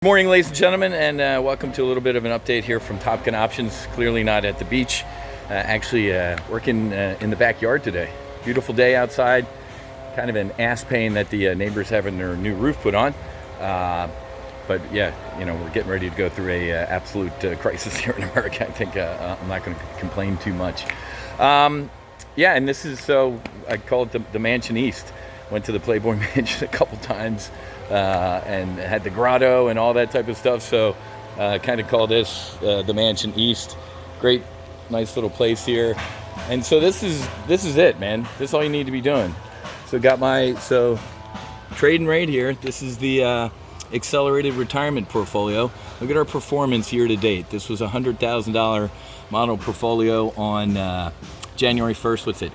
Good morning, ladies and gentlemen, and welcome to a little bit of an update here from Top Gun Options. Clearly not at the beach, actually working in the backyard today. Beautiful day outside, kind of an ass pain that the neighbors having their new roof put on. But yeah, we're getting ready to go through a absolute crisis here in America. I think I'm not going to complain too much. Yeah, and this is, so I call it the Mansion East. Went to the Playboy Mansion a couple times and had the grotto and all that type of stuff. So kind of call this the Mansion East. Great, nice little place here. And so this is it, man. This is all you need to be doing. So got my trading right here. This is the accelerated retirement portfolio. Look at our performance year to date. This was a $100,000 model portfolio on January 1st. What's it?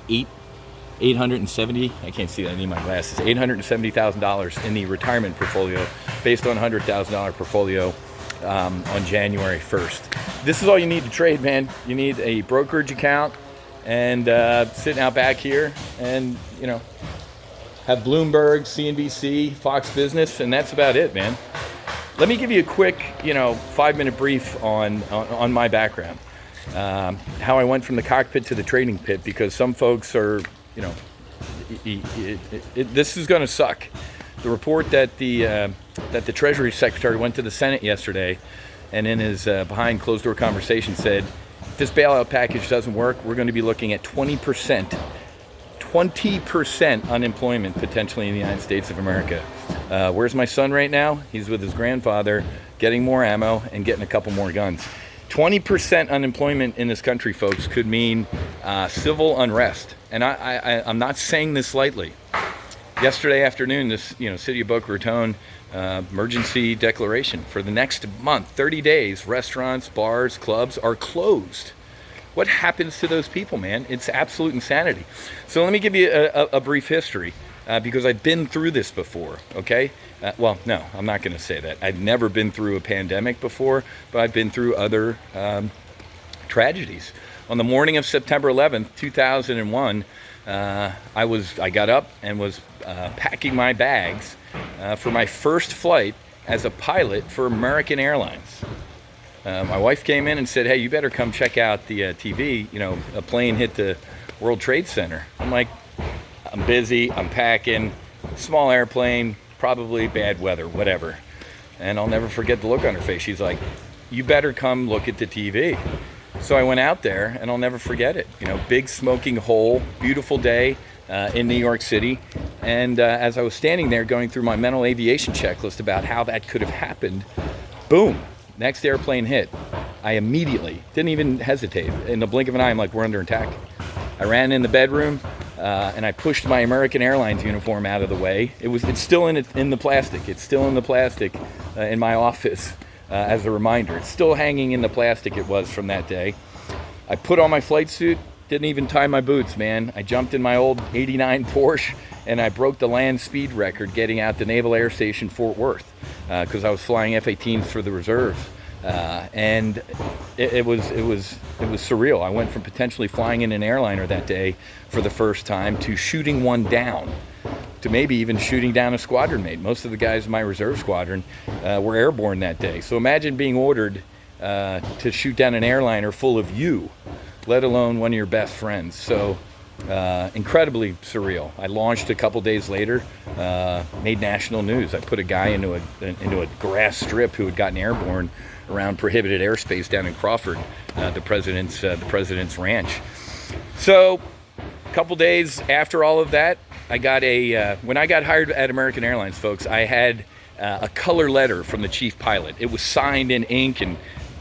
870, I can't see that, I need my glasses, $870,000 in the retirement portfolio based on $100,000 portfolio on January 1st. This is all you need to trade, man. You need a brokerage account and sitting out back here and, have Bloomberg, CNBC, Fox Business, and that's about it, man. Let me give you a quick, 5-minute brief on my background. How I went from the cockpit to the trading pit, because some folks are, this is going to suck. The report that the Treasury Secretary went to the Senate yesterday, and in his behind closed door conversation said, if this bailout package doesn't work, we're going to be looking at 20% unemployment potentially in the United States of America. Where's my son right now? He's with his grandfather, getting more ammo and getting a couple more guns. 20% unemployment in this country, folks, could mean civil unrest. And I'm not saying this lightly. Yesterday afternoon, this City of Boca Raton emergency declaration for the next month, 30 days, restaurants, bars, clubs are closed. What happens to those people, man? It's absolute insanity. So let me give you a brief history. Because I've been through this before, okay? Well, no, I'm not going to say that. I've never been through a pandemic before, but I've been through other tragedies. On the morning of September 11th, 2001, I got up and was packing my bags for my first flight as a pilot for American Airlines. My wife came in and said, hey, you better come check out the TV. A plane hit the World Trade Center. I'm like, I'm busy, I'm packing, small airplane, probably bad weather, whatever. And I'll never forget the look on her face. She's like, you better come look at the TV. So I went out there, and I'll never forget it. Big smoking hole, beautiful day in New York City. And as I was standing there going through my mental aviation checklist about how that could have happened, boom, next airplane hit. I immediately, didn't even hesitate. In the blink of an eye, I'm like, we're under attack. I ran in the bedroom. And I pushed my American Airlines uniform out of the way. It's still in the plastic. It's still in the plastic in my office as a reminder. It's still hanging in the plastic it was from that day. I put on my flight suit, didn't even tie my boots, man. I jumped in my old 89 Porsche and I broke the land speed record getting out to Naval Air Station Fort Worth because I was flying F-18s for the reserves. And it was surreal. I went from potentially flying in an airliner that day for the first time to shooting one down, to maybe even shooting down a squadron mate. Most of the guys in my reserve squadron were airborne that day. So imagine being ordered to shoot down an airliner full of you, let alone one of your best friends. So incredibly surreal. I launched a couple days later, made national news. I put a guy into a grass strip who had gotten airborne around prohibited airspace down in Crawford, the president's ranch. So a couple days after all of that, I got when I got hired at American Airlines, folks, I had a color letter from the chief pilot. It was signed in ink and,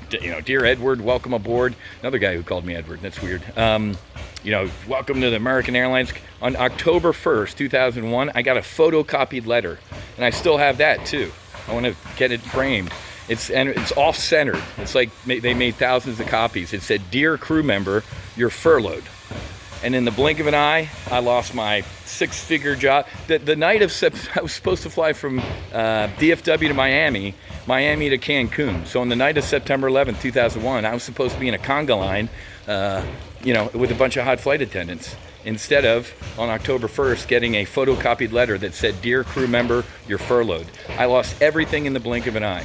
dear Edward, welcome aboard. Another guy who called me Edward, that's weird. Welcome to the American Airlines. On October 1st, 2001, I got a photocopied letter, and I still have that too. I want to get it framed. It's off-centered. It's like they made thousands of copies. It said, "Dear crew member, you're furloughed." And in the blink of an eye, I lost my 6-figure job. The night of I was supposed to fly from DFW to Miami to Cancun. So on the night of September 11th, 2001, I was supposed to be in a conga line, with a bunch of hot flight attendants. Instead of, on October 1st, getting a photocopied letter that said, "Dear crew member, you're furloughed." I lost everything in the blink of an eye.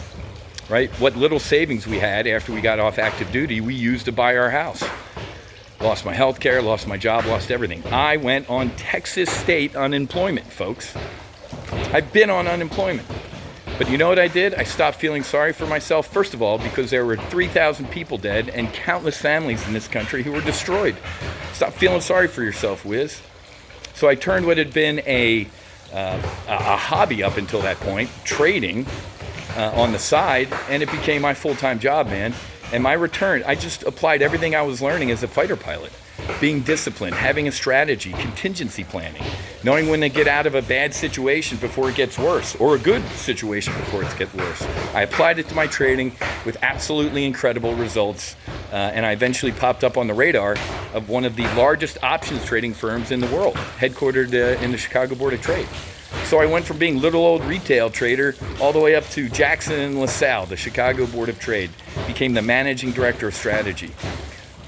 right? What little savings we had after we got off active duty, we used to buy our house. Lost my health care, lost my job, lost everything. I went on Texas state unemployment, folks. I've been on unemployment. But you know what I did? I stopped feeling sorry for myself, first of all, because there were 3,000 people dead and countless families in this country who were destroyed. Stop feeling sorry for yourself, Wiz. So I turned what had been a hobby up until that point, trading on the side, and it became my full-time job, man. And my return, I just applied everything I was learning as a fighter pilot. Being disciplined, having a strategy, contingency planning, knowing when to get out of a bad situation before it gets worse, or a good situation before it gets worse. I applied it to my trading with absolutely incredible results, and I eventually popped up on the radar of one of the largest options trading firms in the world, headquartered in the Chicago Board of Trade. So I went from being little old retail trader all the way up to Jackson and LaSalle, the Chicago Board of Trade, became the managing director of strategy.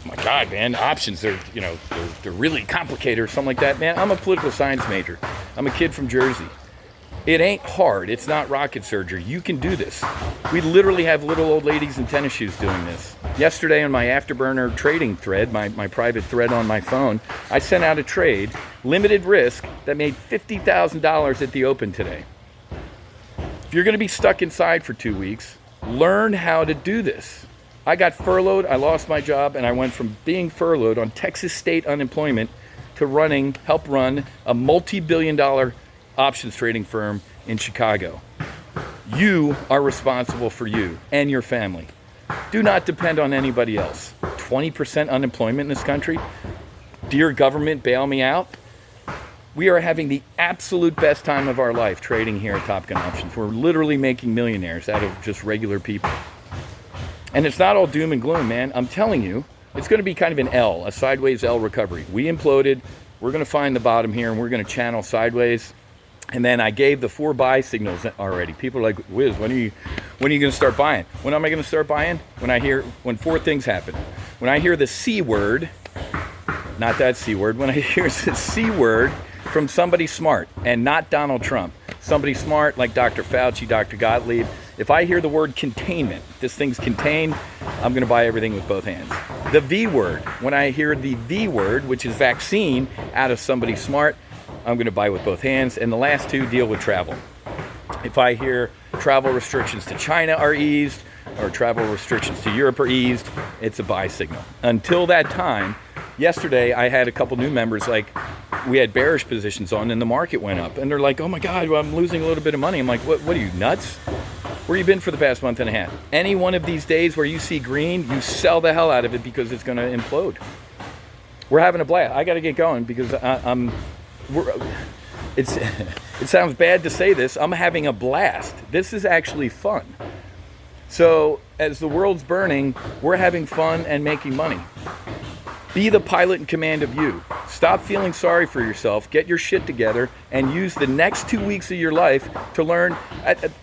Oh my God, man, options, they're really complicated or something like that. Man, I'm a political science major. I'm a kid from Jersey. It ain't hard. It's not rocket surgery. You can do this. We literally have little old ladies in tennis shoes doing this. Yesterday on my Afterburner trading thread, my private thread on my phone, I sent out a trade, limited risk, that made $50,000 at the open today. If you're going to be stuck inside for 2 weeks, learn how to do this. I got furloughed, I lost my job, and I went from being furloughed on Texas state unemployment to help run a multi-billion-dollar options trading firm in Chicago. You are responsible for you and your family. Do not depend on anybody else. 20% unemployment in this country? Dear government, bail me out. We are having the absolute best time of our life trading here at Top Gun Options. We're literally making millionaires out of just regular people. And it's not all doom and gloom, man. I'm telling you, it's going to be kind of an L, a sideways L recovery. We imploded. We're going to find the bottom here, and we're going to channel sideways. And then I gave the 4 buy signals already. People are like, Wiz, when are you going to start buying? When am I going to start buying? When 4 things happen. When I hear the C word, not that C word, when I hear the C word from somebody smart, and not Donald Trump, somebody smart like Dr. Fauci, Dr. Gottlieb. If I hear the word containment, this thing's contained, I'm going to buy everything with both hands. The V word, when I hear the V word, which is vaccine, out of somebody smart, I'm going to buy with both hands. And the last 2 deal with travel. If I hear travel restrictions to China are eased, or travel restrictions to Europe are eased, it's a buy signal. Until that time, yesterday I had a couple new members, like, we had bearish positions on and the market went up. And they're like, oh my God, well, I'm losing a little bit of money. I'm like, what are you, nuts? Where you been for the past month and a half? Any one of these days where you see green, you sell the hell out of it because it's going to implode. We're having a blast. I got to get going because it sounds bad to say this. I'm having a blast. This is actually fun. So as the world's burning, we're having fun and making money. Be the pilot in command of you. Stop feeling sorry for yourself. Get your shit together and use the next 2 weeks of your life to learn.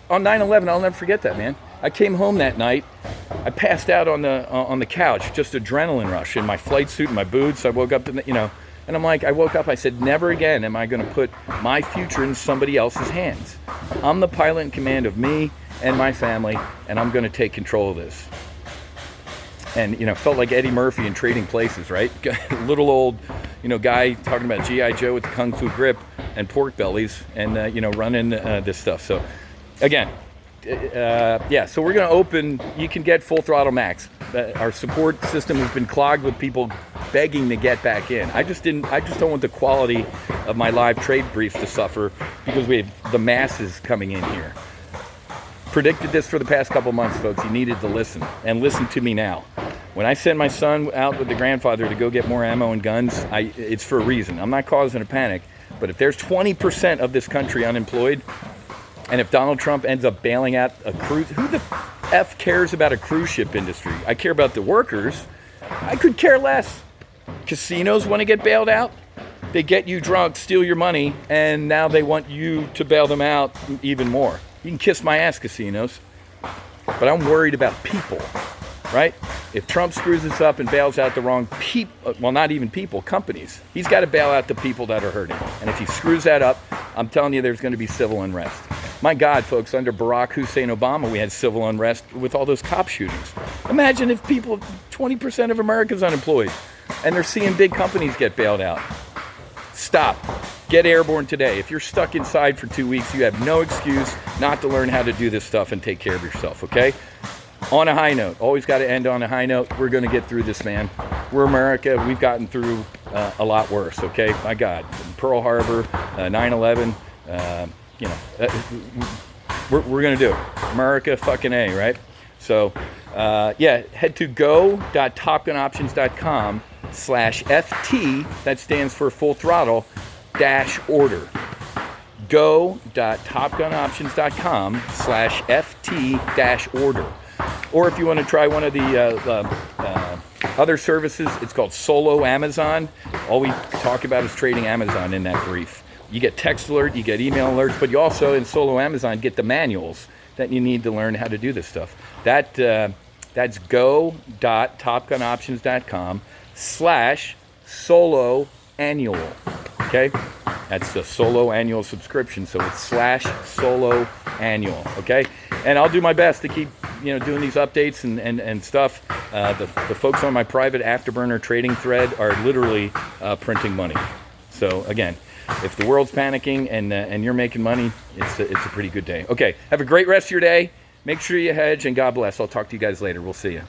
On 9/11, I'll never forget that, man. I came home that night. I passed out on the couch, just adrenaline rush in my flight suit and my boots. I woke up, and I'm like, I woke up, I said, never again am I going to put my future in somebody else's hands. I'm the pilot in command of me and my family, and I'm going to take control of this. And, felt like Eddie Murphy in Trading Places, right? Little old, guy talking about G.I. Joe with the Kung Fu grip and pork bellies and, running this stuff. So, again, so we're going to open, you can get Full Throttle Max. Our support system has been clogged with people begging to get back in. I just don't want the quality of my live trade briefs to suffer because we have the masses coming in here. Predicted this for the past couple months, folks. You needed to listen, and listen to me now. When I send my son out with the grandfather to go get more ammo and guns, it's for a reason. I'm not causing a panic, but if there's 20% of this country unemployed, and if Donald Trump ends up bailing out a cruise, who the F cares about a cruise ship industry? I care about the workers. I could care less. Casinos want to get bailed out. They get you drunk, steal your money, and now they want you to bail them out even more. You can kiss my ass, casinos. But I'm worried about people, right? If Trump screws this up and bails out the wrong people, well, not even people, companies, he's got to bail out the people that are hurting. And if he screws that up, I'm telling you there's going to be civil unrest. My God, folks, under Barack Hussein Obama, we had civil unrest with all those cop shootings. Imagine if 20% of America's unemployed, and they're seeing big companies get bailed out. Stop. Get airborne today. If you're stuck inside for 2 weeks, you have no excuse not to learn how to do this stuff and take care of yourself, okay? On a high note. Always got to end on a high note. We're going to get through this, man. We're America. We've gotten through a lot worse, okay? My God. Pearl Harbor, 9/11, we're going to do it. America fucking A, right? So, head to go.topgunoptions.com/FT. That stands for full throttle -order. go.topgunoptions.com/FT-order. Or if you want to try one of the other services, it's called Solo Amazon. All we talk about is trading Amazon in that brief. You get text alert, you get email alerts, but you also, in Solo Amazon, get the manuals that you need to learn how to do this stuff. That's go.topgunoptions.com/solo annual. Okay? That's the solo annual subscription, so it's /solo annual. Okay? And I'll do my best to keep doing these updates and stuff. The folks on my private Afterburner trading thread are literally printing money. So again, if the world's panicking and you're making money, it's a pretty good day. Okay, have a great rest of your day. Make sure you hedge, and God bless. I'll talk to you guys later. We'll see you.